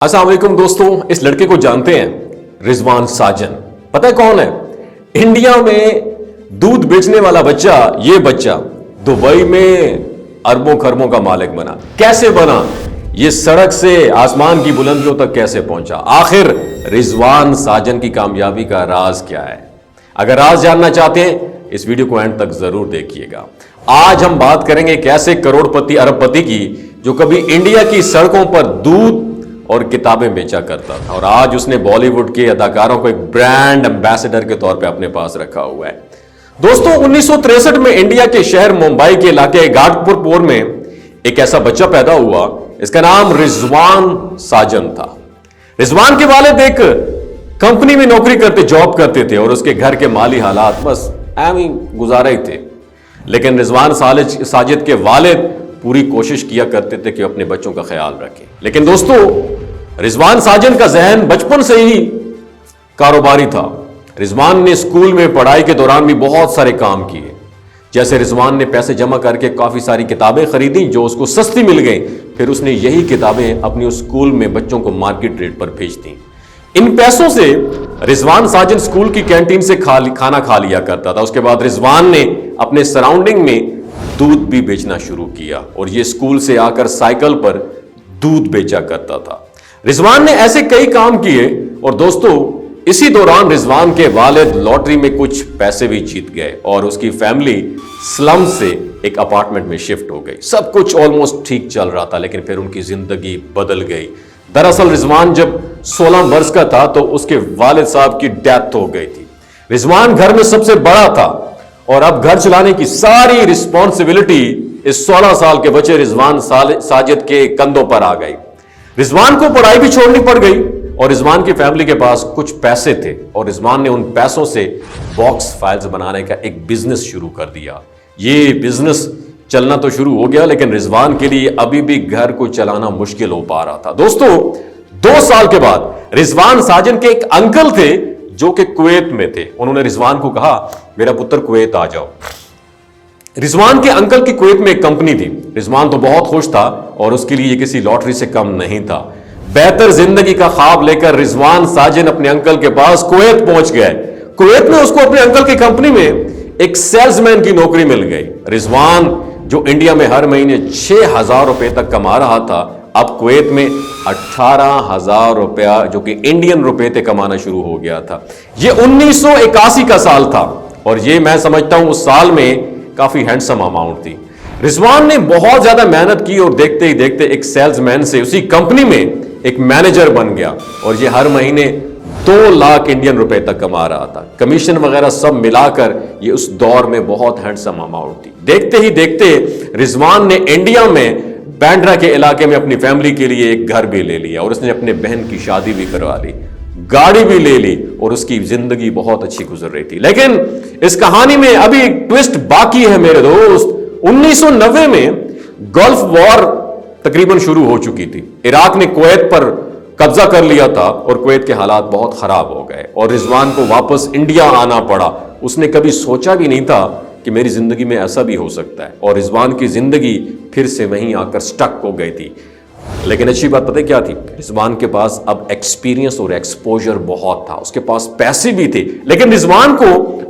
अस्सलाम वालेकुम दोस्तों, इस लड़के को जानते हैं? रिजवान साजन। पता है कौन है? इंडिया में दूध बेचने वाला बच्चा। ये बच्चा दुबई में अरबों खरबों का मालिक बना। कैसे बना? ये सड़क से आसमान की बुलंदियों तक कैसे पहुंचा? आखिर रिजवान साजन की कामयाबी का राज क्या है? अगर राज जानना चाहते हैं इस वीडियो को एंड तक जरूर देखिएगा। आज हम बात करेंगे एक ऐसे करोड़पति अरबपति की जो कभी इंडिया की सड़कों पर दूध और किताबें बेचा करता था और आज उसने बॉलीवुड के अदाकारों को एक ब्रांड एम्बेसडर के तौर पे अपने पास रखा हुआ है। दोस्तों 1963 में इंडिया के शहर मुंबई के इलाके घाटपुर में एक ऐसा बच्चा पैदा हुआ। इसका नाम रिजवान साजन था। रिजवान के वालिद एक कंपनी में नौकरी करते जॉब करते थे और उसके घर के माली हालात बस एम ही गुजारा ही थे। लेकिन रिजवान साजिद के वालिद पूरी कोशिश किया करते थे कि अपने बच्चों का ख्याल रखें। लेकिन दोस्तों रिजवान साजन का जहन बचपन से ही कारोबारी था। रिजवान ने स्कूल में पढ़ाई के दौरान भी बहुत सारे काम किए। जैसे रिजवान ने पैसे जमा करके काफी सारी किताबें खरीदी जो उसको सस्ती मिल गई। फिर उसने यही किताबें अपनी उस स्कूल में बच्चों को मार्केट रेट पर भेज दी। इन पैसों से रिजवान साजन स्कूल की कैंटीन से खाना खा लिया करता था। उसके बाद रिजवान ने अपने सराउंडिंग में दूध भी बेचना शुरू किया और ये स्कूल से आकर साइकिल पर दूध बेचा करता था। रिजवान ने ऐसे कई काम किए और दोस्तों इसी दौरान रिजवान के वालिद लॉटरी में कुछ पैसे भी जीत गए और उसकी फैमिली स्लम से एक अपार्टमेंट में शिफ्ट हो गई। सब कुछ ऑलमोस्ट ठीक चल रहा था लेकिन फिर उनकी जिंदगी बदल गई। दरअसल रिजवान जब 16 वर्ष का था तो उसके वालिद साहब की डेथ हो गई थी। रिजवान घर में सबसे बड़ा था और अब घर चलाने की सारी रिस्पॉन्सिबिलिटी इस 16 साल के बच्चे रिजवान साजिद के कंधों पर आ गई। रिजवान को पढ़ाई भी छोड़नी पड़ गई और रिजवान की फैमिली के पास कुछ पैसे थे और रिजवान ने उन पैसों से बॉक्स फाइल्स बनाने का एक बिजनेस शुरू कर दिया। ये बिजनेस चलना तो शुरू हो गया लेकिन रिजवान के लिए अभी भी घर को चलाना मुश्किल हो पा रहा था। दोस्तों 2 साल के बाद रिजवान साजन के एक अंकल थे जो कि कुवैत में थे। उन्होंने रिजवान को कहा मेरा पुत्र कुवैत आ जाओ। रिजवान के अंकल की कुवैत में एक कंपनी थी। रिजवान तो बहुत खुश था और उसके लिए किसी लॉटरी से कम नहीं था। बेहतर जिंदगी का ख्वाब लेकर रिजवान साजन अपने अंकल के पास कुवैत पहुंच गए। कुवैत में उसको अपने अंकल की कंपनी में एक सेल्समैन की नौकरी मिल गई। रिजवान जो इंडिया में हर महीने 6,000 रुपए तक कमा रहा था अब कुवैत में 18,000 रुपया जो कि इंडियन रुपए थे कमाना शुरू हो गया था। यह 1981 का साल था और यह मैं समझता हूं उस साल में काफी हैंडसम अमाउंट थी। रिजवान ने बहुत ज्यादा मेहनत की और देखते ही देखते एक सेल्समैन से उसी कंपनी में एक मैनेजर बन गया और यह हर महीने 2 लाख इंडियन रुपए तक कमा रहा था। कमीशन वगैरह सब मिलाकर यह उस दौर में बहुत हैंडसम अमाउंट थी। देखते ही देखते रिजवान ने इंडिया में बैंड्रा के इलाके में अपनी फैमिली के लिए एक घर भी ले लिया और उसने अपने बहन की शादी भी करवा ली, गाड़ी भी ले ली और उसकी जिंदगी बहुत अच्छी गुजर रही थी। लेकिन इस कहानी में अभी एक ट्विस्ट बाकी है मेरे दोस्त। 1990 में गल्फ वॉर तकरीबन शुरू हो चुकी थी। इराक ने कुवैत पर कब्जा कर लिया था और कुवैत के हालात बहुत खराब हो गए और रिजवान को वापस इंडिया आना पड़ा। उसने कभी सोचा भी नहीं था कि मेरी जिंदगी में ऐसा भी हो सकता है और रिजवान की जिंदगी फिर से वहीं आकर स्टक हो गई थी। लेकिन अच्छी बात पता है क्या थी? रिजवान के पास अब एक्सपीरियंस और एक्सपोजर बहुत था। उसके पास पैसे भी थे लेकिन रिजवान को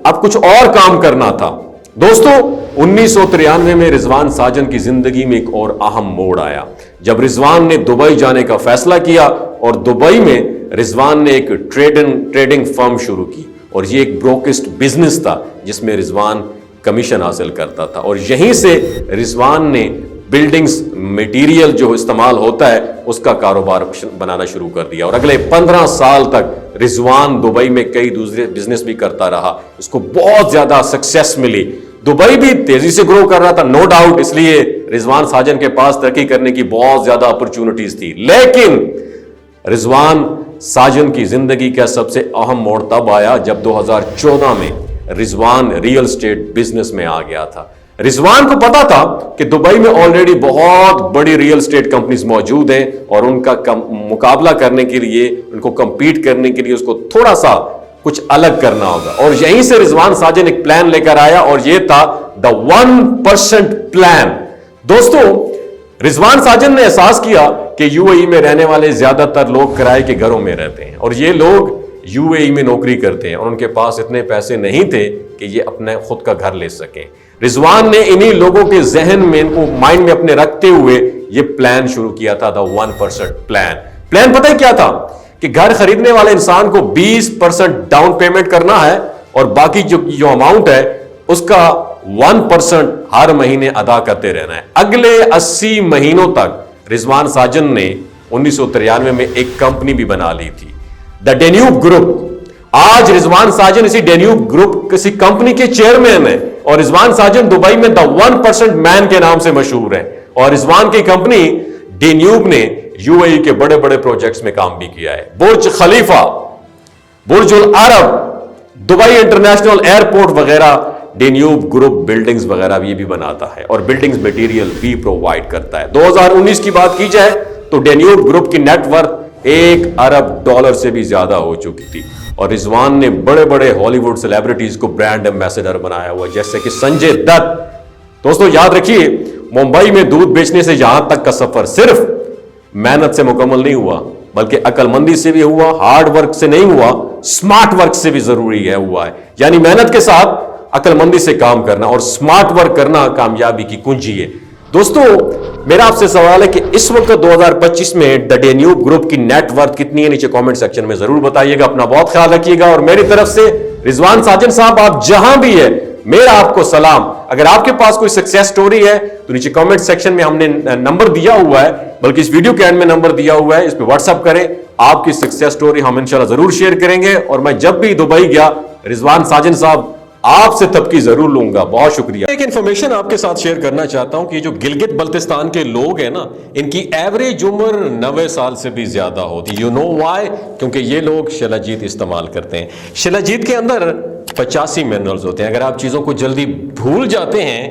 अब कुछ और काम करना था। दोस्तों 1993 में रिजवान साजन की जिंदगी में एक और अहम मोड़ आया जब रिजवान ने दुबई जाने का फैसला किया और दुबई में रिजवान ने एक ट्रेडिंग फर्म शुरू की और ये एक ब्रोकिस्ट बिजनेस था जिसमें रिजवान कमीशन हासिल करता था और यहीं से रिजवान ने बिल्डिंग्स मटेरियल जो इस्तेमाल होता है उसका कारोबार बनाना शुरू कर दिया और अगले 15 साल तक रिजवान दुबई में कई दूसरे बिजनेस भी करता रहा। उसको बहुत ज्यादा सक्सेस मिली। दुबई भी तेजी से ग्रो कर रहा था नो डाउट, इसलिए रिजवान साजन के पास तरक्की करने की बहुत ज्यादा अपॉर्चुनिटीज थी। लेकिन रिजवान साजन की जिंदगी का सबसे अहम मोड़ तब आया जब 2014 में रिजवान रियल एस्टेट बिजनेस में आ गया था। रिजवान को पता था कि दुबई में ऑलरेडी बहुत बड़ी रियल एस्टेट कंपनीज मौजूद हैं और उनका मुकाबला करने के लिए, उनको कंपीट करने के लिए उसको थोड़ा सा कुछ अलग करना होगा और यहीं से रिजवान साजन एक प्लान लेकर आया और यह था द 1% प्लान। दोस्तों रिजवान साजन ने एहसास किया कि यूएई में रहने वाले ज्यादातर लोग किराए के घरों में रहते हैं और ये लोग यूएई में नौकरी करते हैं और उनके पास इतने पैसे नहीं थे कि ये अपने खुद का घर ले सकें। रिजवान ने इन्हीं लोगों के जहन में, इनको माइंड में अपने रखते हुए ये प्लान शुरू किया था, द 1% प्लान पता है क्या था कि घर खरीदने वाले इंसान को 20% डाउन पेमेंट करना है और बाकी जो अमाउंट है उसका 1% हर महीने अदा करते रहना है। अगले 80 महीनों तक रिजवान साजन ने 1993 में एक कंपनी भी बना ली थी, द डेन्यूब ग्रुप। आज रिजवान साजन इसी डेन्यूब ग्रुप किसी कंपनी के चेयरमैन है और रिजवान साजन दुबई में द 1% मैन के नाम से मशहूर है और रिजवान की कंपनी डेन्यूब ने यूएई के बड़े बड़े प्रोजेक्ट्स में काम भी किया है। बुर्ज खलीफा, बुर्ज अल अरब, दुबई इंटरनेशनल एयरपोर्ट वगैरह डेन्यूब ग्रुप बिल्डिंग्स वगैरह ये भी बनाता है और बिल्डिंग्स मटेरियल भी प्रोवाइड करता है। 2019 की बात की जाए तो डेन्यूब ग्रुप की नेटवर्थ $1 अरब से भी ज्यादा हो चुकी थी और रिजवान ने बड़े बड़े हॉलीवुड सेलिब्रिटीज को ब्रांड एम्बेसडर बनाया हुआ, जैसे कि संजय दत्त। दोस्तों याद रखिए, मुंबई में दूध बेचने से यहां तक का सफर सिर्फ मेहनत से मुकम्मल नहीं हुआ, बल्कि अकलमंदी से भी हुआ, हार्ड वर्क से नहीं हुआ, स्मार्ट वर्क से भी जरूरी है हुआ है। यानी मेहनत के साथ अकलमंदी से काम करना और स्मार्ट वर्क करना कामयाबी की कुंजी है। दोस्तों मेरा आपसे सवाल है कि इस वक्त 2025 में द डेन्यूब ग्रुप की नेटवर्थ कितनी है? नीचे कमेंट सेक्शन में जरूर बताइएगा। अपना बहुत ख्याल रखिएगा और मेरी तरफ से रिजवान साजन साहब, आप जहां भी है, मेरा आपको सलाम। अगर आपके पास कोई सक्सेस स्टोरी है तो नीचे कमेंट सेक्शन में हमने नंबर दिया हुआ है, बल्कि इस वीडियो के एंड में नंबर दिया हुआ है, इस पे व्हाट्सएप करें। आपकी सक्सेस स्टोरी हम इंशाल्लाह जरूर शेयर करेंगे और मैं जब भी दुबई गया रिजवान साजन साहब आपसे तबकी जरूर लूंगा। बहुत शुक्रिया। एक इंफॉर्मेशन आपके साथ शेयर करना चाहता हूं कि जो गिलगित बल्तिस्तान के लोग हैं ना, इनकी एवरेज उम्र 90 साल से भी ज्यादा होती है। You know why? क्योंकि ये लोग शिलाजीत इस्तेमाल करते हैं। शिलाजीत के अंदर 85 मिनरल्स होते हैं। अगर आप चीजों को जल्दी भूल जाते हैं,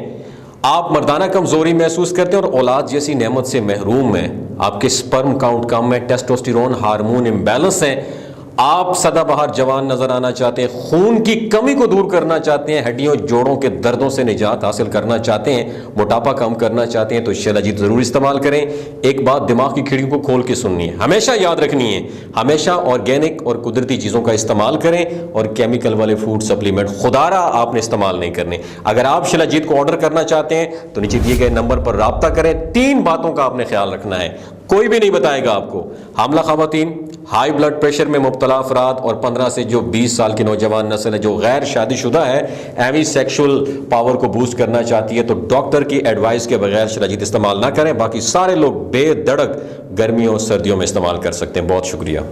आप मर्दाना कमजोरी महसूस करते हैं और औलाद जैसी नेमत से महरूम हैं, आपके स्पर्म काउंट कम है, टेस्टोस्टेरोन हार्मोन इम्बैलेंस है, आप सदाबहार जवान नजर आना चाहते हैं, खून की कमी को दूर करना चाहते हैं, हड्डियों जोड़ों के दर्दों से निजात हासिल करना चाहते हैं, मोटापा कम करना चाहते हैं, तो शिलाजीत जरूर इस्तेमाल करें। एक बात दिमाग की खिड़की को खोल के सुननी है, हमेशा याद रखनी है, हमेशा ऑर्गेनिक और कुदरती चीजों का इस्तेमाल करें और केमिकल वाले फूड सप्लीमेंट खुदारा आपने इस्तेमाल नहीं करने। अगर आप शिलाजीत को ऑर्डर करना चाहते हैं तो नीचे दिए गए नंबर पर राब्ता करें। 3 बातों का आपने ख्याल रखना है, कोई भी नहीं बताएगा आपको। हामला खवातीन, हाई ब्लड प्रेशर में मुब्तला अफराद और 15 से जो 20 साल की नौजवान नस्ल है जो गैर शादीशुदा है, एवी सेक्सुअल पावर को बूस्ट करना चाहती है, तो डॉक्टर की एडवाइस के बगैर शिलाजीत इस्तेमाल ना करें। बाकी सारे लोग बेधड़क गर्मियों और सर्दियों में इस्तेमाल कर सकते हैं। बहुत शुक्रिया।